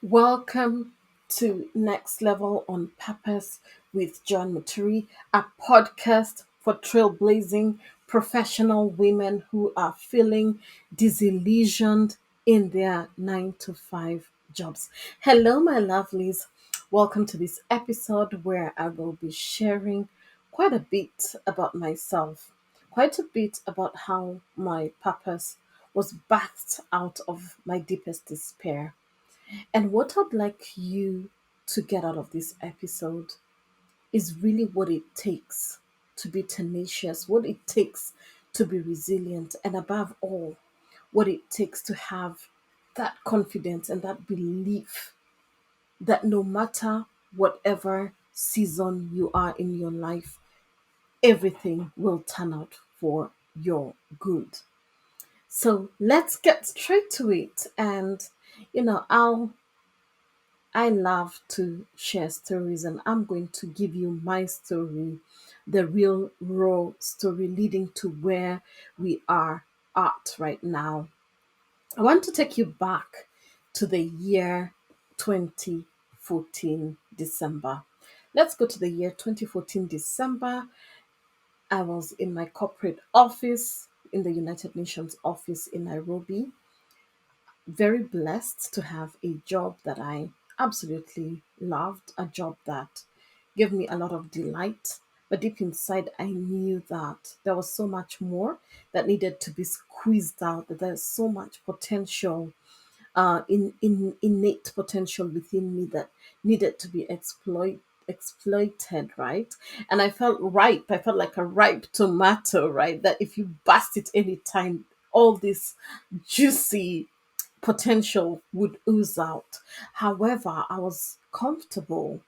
Welcome to Next Level on Purpose with Joanne Muturi, a podcast for trailblazing professional women who are feeling disillusioned in their 9 to 5 jobs. Hello, my lovelies. Welcome to this episode where I will be sharing quite a bit about myself, quite a bit about how my purpose was bathed out of my deepest despair. And what I'd like you to get out of this episode is really what it takes to be tenacious, what it takes to be resilient, and above all, what it takes to have that confidence and that belief that no matter whatever season you are in your life, everything will turn out for your good. So let's get straight to it. And, I love to share stories, and I'm going to give you my story, the real, raw story leading to where we are at right now. I want to take you back to the year 2014 December. Let's go to the year 2014 December. I was in my corporate office in the United Nations office in Nairobi, very blessed to have a job that I absolutely loved, a job that gave me a lot of delight. But deep inside, I knew that there was so much more that needed to be squeezed out, that there's so much potential, in innate potential within me that needed to be exploited, right? And I felt ripe. I felt like a ripe tomato, right? That if you bust it anytime, all this juicy potential would ooze out. However, I was comfortable.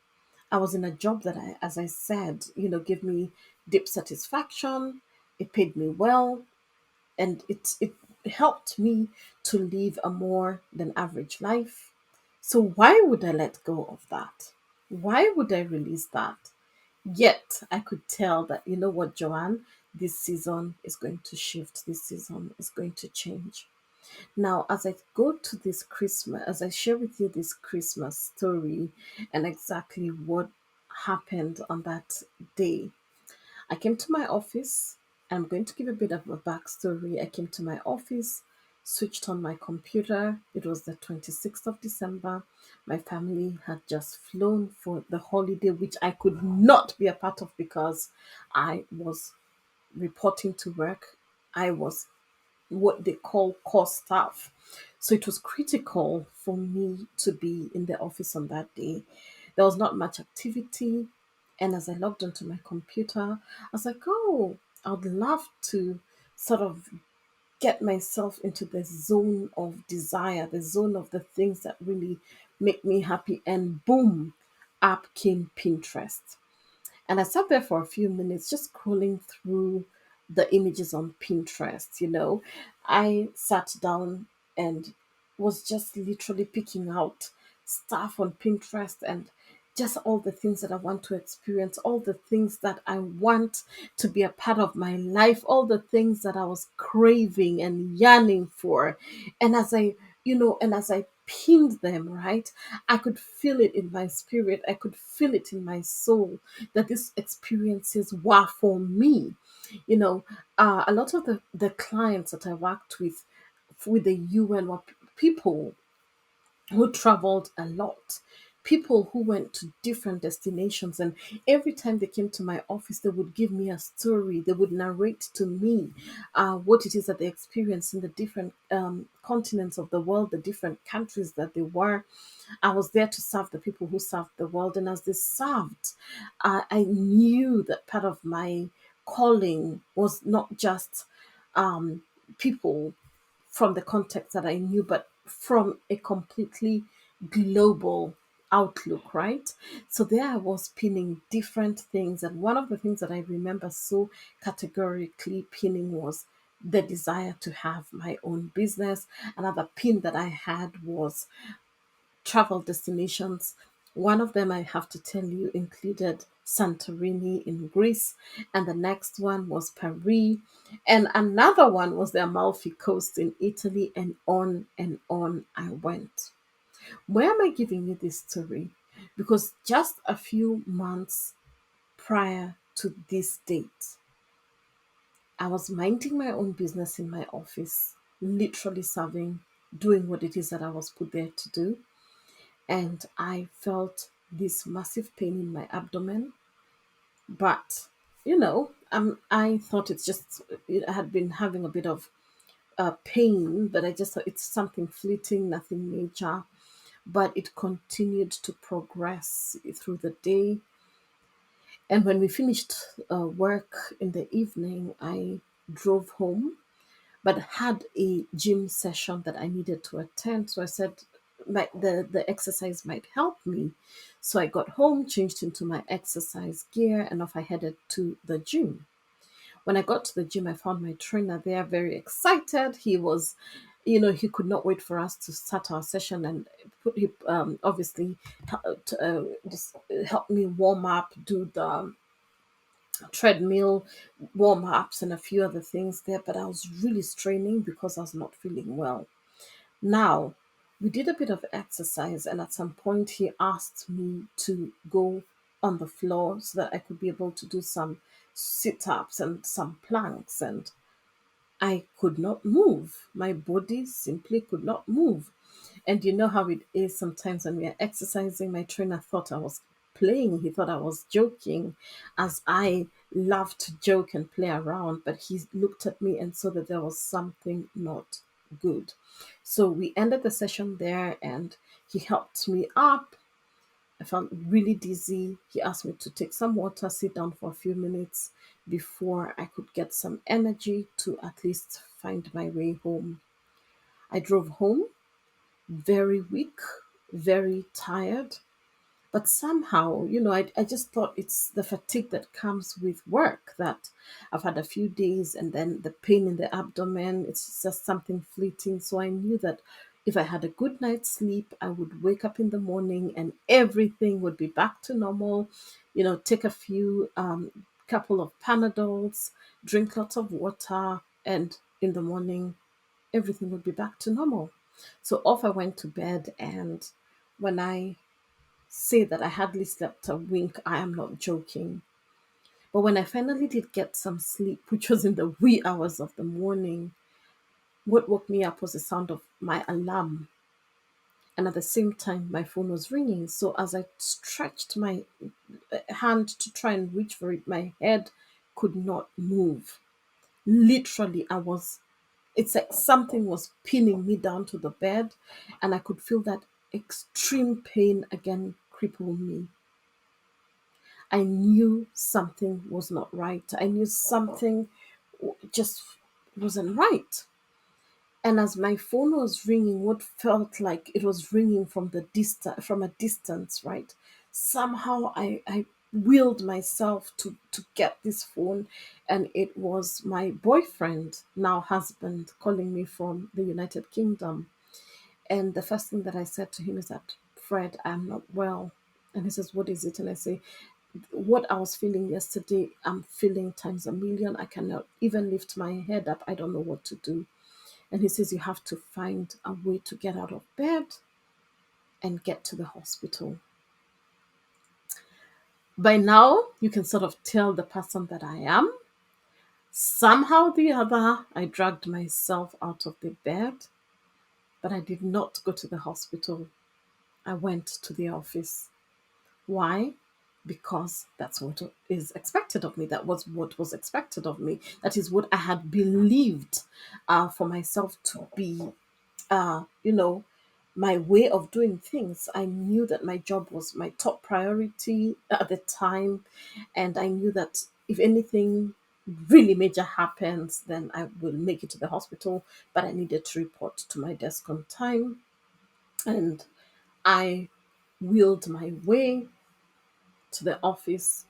I was in a job that as I said, gave me deep satisfaction. It paid me well, and it helped me to live a more than average life. So why would I let go of that? Why would I release that? Yet I could tell that, you know what, Joanne, this season is going to shift. This season is going to change. Now, as I go to this Christmas, as I share with you this Christmas story and exactly what happened on that day, I came to my office. I'm going to give a bit of a backstory. I came to my office, switched on my computer. It was the 26th of December. My family had just flown for the holiday, which I could not be a part of because I was reporting to work. I was what they call core staff. So it was critical for me to be in the office on that day. There was not much activity. And as I logged onto my computer, I was like, oh, I would love to sort of get myself into the zone of desire, the zone of the things that really make me happy. And boom, up came Pinterest. And I sat there for a few minutes just scrolling through the images on Pinterest. I sat down and was just literally picking out stuff on Pinterest and just all the things that I want to experience, all the things that I want to be a part of my life, all the things that I was craving and yearning for. And as I pinned them, right, I could feel it in my spirit, I could feel it in my soul that these experiences were for me. You know, a lot of the clients that I worked with the UN were people who traveled a lot, people who went to different destinations. And every time they came to my office, they would give me a story. They would narrate to me what it is that they experienced in the different continents of the world, the different countries that they were. I was there to serve the people who served the world. And as they served, I knew that part of my calling was not just people from the context that I knew, but from a completely global outlook, right? So there I was pinning different things. And one of the things that I remember so categorically pinning was the desire to have my own business. Another pin that I had was travel destinations. One of them, I have to tell you, included Santorini in Greece, and the next one was Paris, and another one was the Amalfi Coast in Italy, and on I went. Why am I giving you this story? Because just a few months prior to this date, I was minding my own business in my office, literally serving, doing what it is that I was put there to do. And I felt this massive pain in my abdomen. But, I thought I had been having a bit of pain, but I just thought it's something fleeting, nothing major. But it continued to progress through the day. And when we finished work in the evening, I drove home, but had a gym session that I needed to attend. So I said, the exercise might help me. So I got home, changed into my exercise gear, and off I headed to the gym. When I got to the gym, I found my trainer there, very excited. He could not wait for us to start our session, and he obviously just helped me warm up, do the treadmill warm ups, and a few other things there. But I was really straining because I was not feeling well. Now, we did a bit of exercise, and at some point, he asked me to go on the floor so that I could be able to do some sit ups and some planks. And I could not move. My body simply could not move. And you know how it is sometimes when we are exercising. My trainer thought I was playing, he thought I was joking, as I love to joke and play around. But he looked at me and saw that there was something not good. So we ended the session there, and he helped me up. I felt really dizzy. He asked me to take some water, sit down for a few minutes before I could get some energy to at least find my way home. I drove home very weak, very tired. But somehow, I just thought it's the fatigue that comes with work, that I've had a few days, and then the pain in the abdomen, it's just something fleeting. So I knew that if I had a good night's sleep, I would wake up in the morning and everything would be back to normal. Take a few, couple of Panadols, drink lots of water, and in the morning, everything would be back to normal. So off I went to bed, and when I say that I hardly slept a wink, I am not joking. But when I finally did get some sleep, which was in the wee hours of the morning, what woke me up was the sound of my alarm. And at the same time, my phone was ringing. So as I stretched my hand to try and reach for it, my head could not move. Literally, it's like something was pinning me down to the bed, and I could feel that extreme pain again cripple me. I knew something was not right. I knew something just wasn't right. And as my phone was ringing, what felt like it was ringing from a distance, right? Somehow I willed myself to get this phone, and it was my boyfriend, now husband, calling me from the United Kingdom. And the first thing that I said to him is that, Fred, I'm not well. And he says, what is it? And I say, what I was feeling yesterday, I'm feeling times a million. I cannot even lift my head up. I don't know what to do. And he says, you have to find a way to get out of bed and get to the hospital. By now, you can sort of tell the person that I am. Somehow or the other, I dragged myself out of the bed, but I did not go to the hospital. I went to the office. Why? Because that's what is expected of me. That was what was expected of me. That is what I had believed for myself to be, uh, you know, my way of doing things. I knew that my job was my top priority at the time. And I knew that if anything really major happens, then I will make it to the hospital. But I needed to report to my desk on time. And I wheeled my way to the office.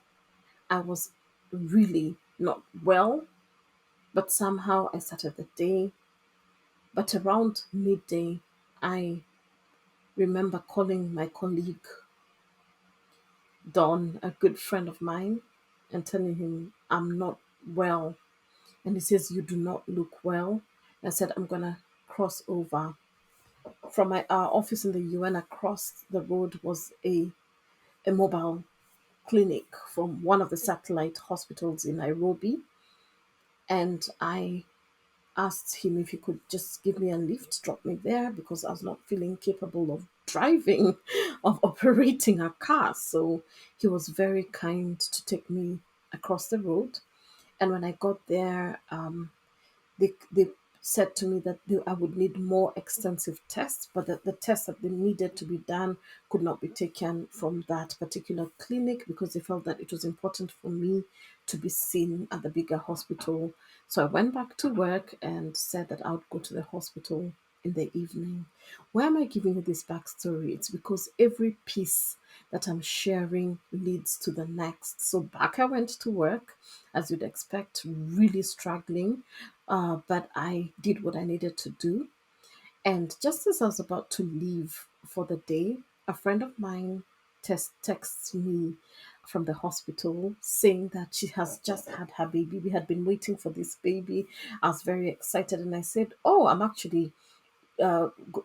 I was really not well, but somehow I started the day. But around midday, I remember calling my colleague, Don, a good friend of mine, and telling him I'm not well. And he says, you do not look well. I said, I'm going to cross over. From my office in the UN, across the road was a mobile clinic from one of the satellite hospitals in Nairobi. And I asked him if he could just give me a lift, drop me there, because I was not feeling capable of driving, of operating a car. So he was very kind to take me across the road. And when I got there, they said to me that I would need more extensive tests, but that the tests that they needed to be done could not be taken from that particular clinic because they felt that it was important for me to be seen at the bigger hospital. So I went back to work and said that I would go to the hospital in the evening. Why am I giving you this backstory? It's because every piece that I'm sharing leads to the next. So back I went to work, as you'd expect, really struggling, but I did what I needed to do. And just as I was about to leave for the day, a friend of mine texts me from the hospital saying that she has just had her baby. We had been waiting for this baby. I was very excited, and I said, "Oh, I'm actually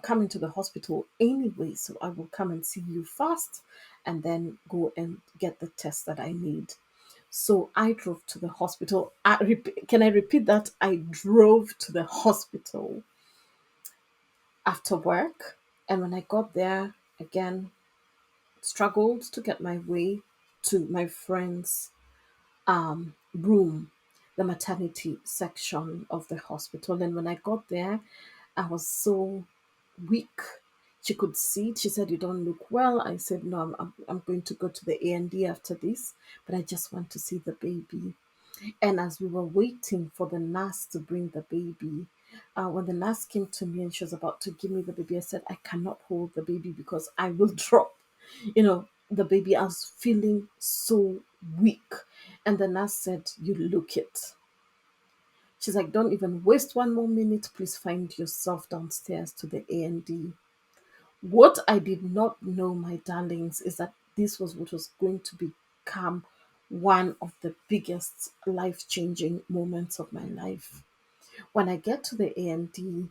coming to the hospital anyway, so I will come and see you first and then go and get the test that I need." So I drove to the hospital. Can I repeat that? I drove to the hospital after work. And when I got there, again, struggled to get my way to my friend's room, the maternity section of the hospital. And when I got there, I was so weak. She could see it. She said, "You don't look well." I said, "No, I'm going to go to the A&D after this, but I just want to see the baby." And as we were waiting for the nurse to bring the baby, when the nurse came to me and she was about to give me the baby, I said, "I cannot hold the baby because I will drop, the baby." I was feeling so weak. And the nurse said, "You look it." She's like, "Don't even waste one more minute. Please find yourself downstairs to the A&D." What I did not know, my darlings, is that this was what was going to become one of the biggest life changing moments of my life. When I get to the A&D,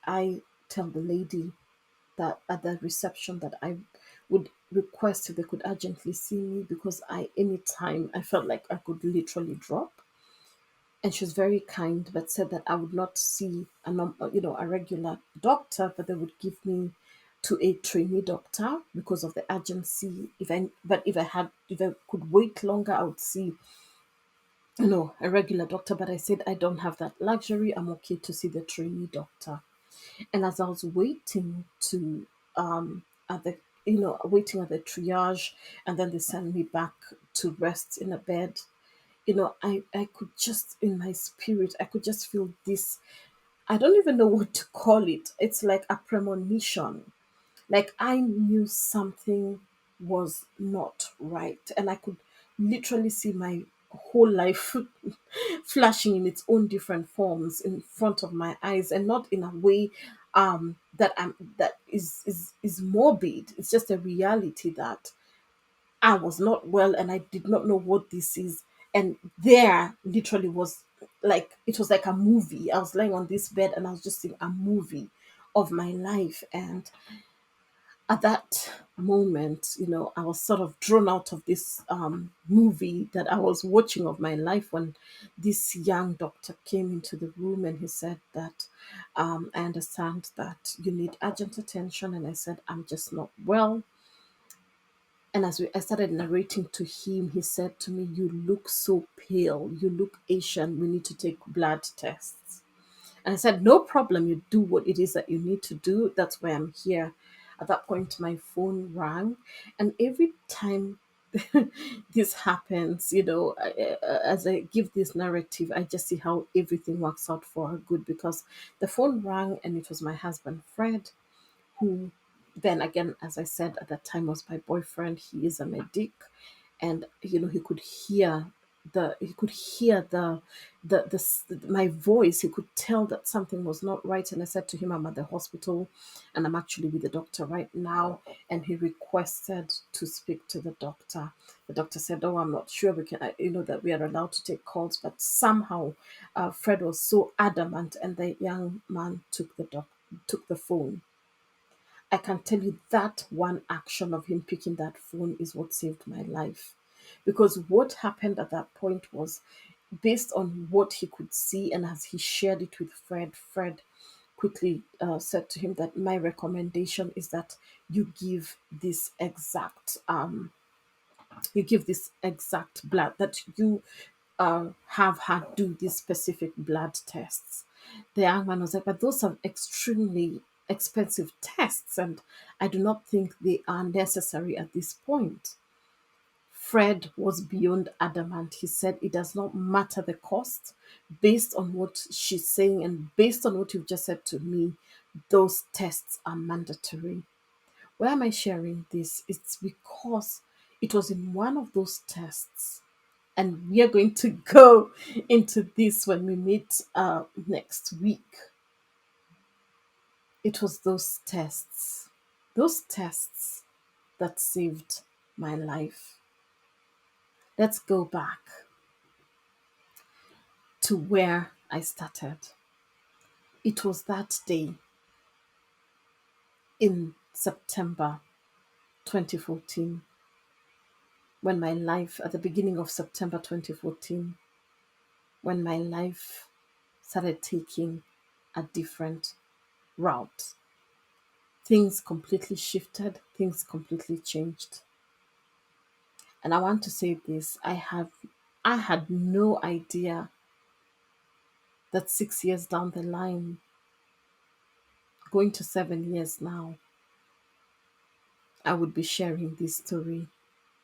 I tell the lady that at the reception that I would request if they could urgently see me because anytime I felt like I could literally drop. And she was very kind, but said that I would not see a regular doctor, but they would give me to a trainee doctor because of the urgency. If I could wait longer, I would see a regular doctor. But I said I don't have that luxury. I'm okay to see the trainee doctor. And as I was waiting to at the waiting at the triage, and then they sent me back to rest in a bed. I could just, in my spirit, I could just feel this. I don't even know what to call it. It's like a premonition. Like I knew something was not right. And I could literally see my whole life flashing in its own different forms in front of my eyes, and not in a way that is morbid. It's just a reality that I was not well and I did not know what this is. And there literally was like, it was like a movie. I was lying on this bed and I was just seeing a movie of my life. And at that moment, I was sort of drawn out of this movie that I was watching of my life when this young doctor came into the room and he said that, "I understand that you need urgent attention." And I said, "I'm just not well." And I started narrating to him, he said to me, "You look so pale. You look Asian. We need to take blood tests." And I said, "No problem. You do what it is that you need to do. That's why I'm here." At that point, my phone rang. And every time this happens, as I give this narrative, I just see how everything works out for her good, because the phone rang and it was my husband, Fred, who then again, as I said, at that time was my boyfriend. He is a medic, and he could hear my voice. He could tell that something was not right. And I said to him, "I'm at the hospital and I'm actually with the doctor right now." And he requested to speak to the doctor. The doctor said, "Oh, I'm not sure we can, that we are allowed to take calls." But somehow Fred was so adamant, and the young man took took the phone. I can tell you that one action of him picking that phone is what saved my life. Because what happened at that point was based on what he could see, and as he shared it with Fred quickly said to him that my recommendation is that you give this exact blood, that you have had do these specific blood tests. The young man was like, but those are extremely expensive tests, and I do not think they are necessary at this point. Fred was beyond adamant. He said it does not matter the cost. Based on what she's saying and based on what you've just said to me, those tests are mandatory. Why am I sharing this? It's because it was in one of those tests, and we are going to go into this when we meet next week. It was those tests that saved my life. Let's go back to where I started. It was that day in September 2014, when my life, at the beginning of September 2014, when my life started taking a different route. Things completely shifted, things completely changed. And I want to say this, I had no idea that 6 years down the line, going to 7 years now, I would be sharing this story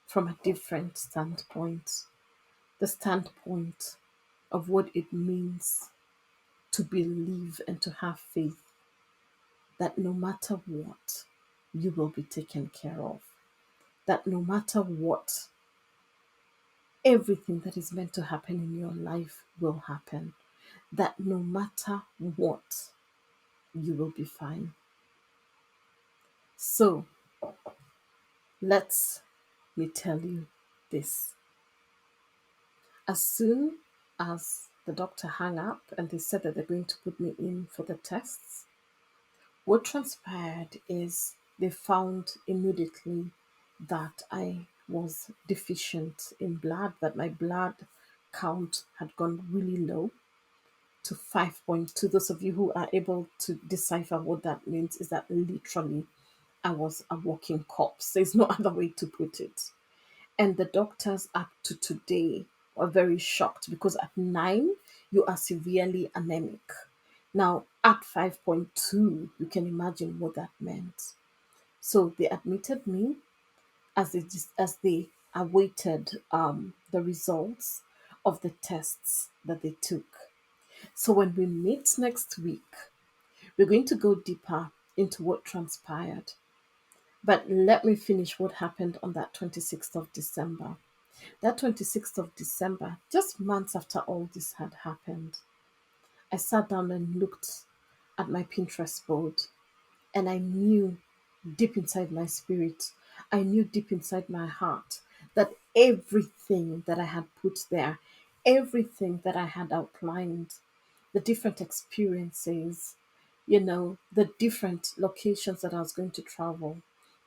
from a different standpoint. The standpoint of what it means to believe and to have faith that no matter what, you will be taken care of. That no matter what, everything that is meant to happen in your life will happen. That no matter what, you will be fine. So, let me tell you this. As soon as the doctor hung up and they said that they're going to put me in for the tests, what transpired is they found immediately that I was deficient in blood, that my blood count had gone really low to 5.2. Those of you who are able to decipher what that means is that literally I was a walking corpse. There's no other way to put it. And the doctors up to today are very shocked because at 9, you are severely anemic. Now, at 5.2, you can imagine what that meant. So they admitted me as they awaited the results of the tests that they took. So when we meet next week, we're going to go deeper into what transpired. But let me finish what happened on that 26th of December. That 26th of December, just months after all this had happened, I sat down and looked at my Pinterest board, and I knew deep inside my spirit, I knew deep inside my heart that everything that I had put there, everything that I had outlined, the different experiences, the different locations that I was going to travel,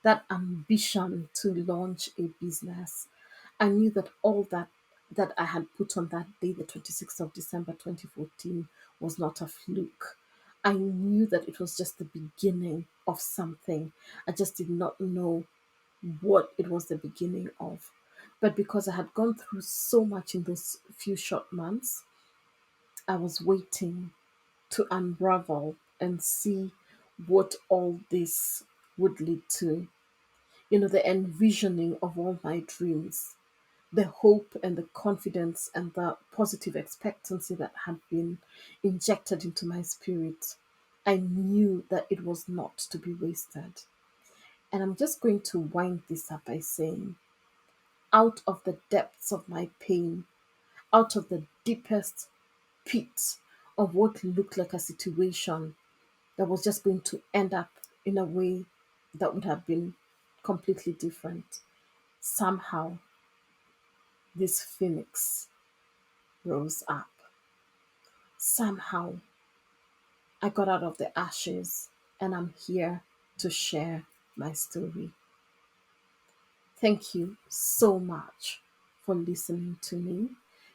that ambition to launch a business. I knew that all that I had put on that day, the 26th of December 2014, was not a fluke. I knew that it was just the beginning of something. I just did not know what it was the beginning of. But because I had gone through so much in those few short months, I was waiting to unravel and see what all this would lead to. The envisioning of all my dreams, the hope and the confidence and the positive expectancy that had been injected into my spirit. I knew that it was not to be wasted. And I'm just going to wind this up by saying, out of the depths of my pain, out of the deepest pit of what looked like a situation that was just going to end up in a way that would have been completely different, somehow this phoenix rose up. Somehow I got out of the ashes. and I'm here to share my story. Thank you so much for listening to me.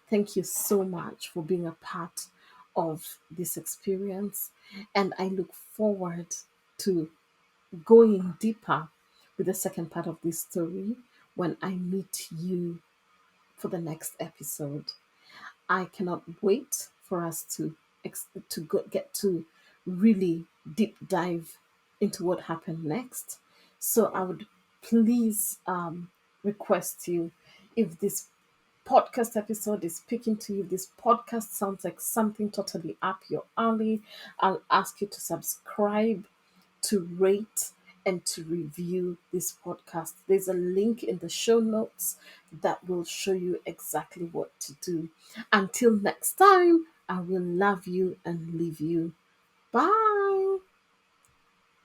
Thank you so much for being a part of this experience. And I look forward to going deeper with the second part of this story when I meet you for the next episode. I cannot wait for us to get to really deep dive into what happened next. So I would please request you, if this podcast episode is speaking to you, this podcast sounds like something totally up your alley, I'll ask you to subscribe, to rate, and to review this podcast. There's a link in the show notes that will show you exactly what to do. Until next time, I will love you and leave you. Bye.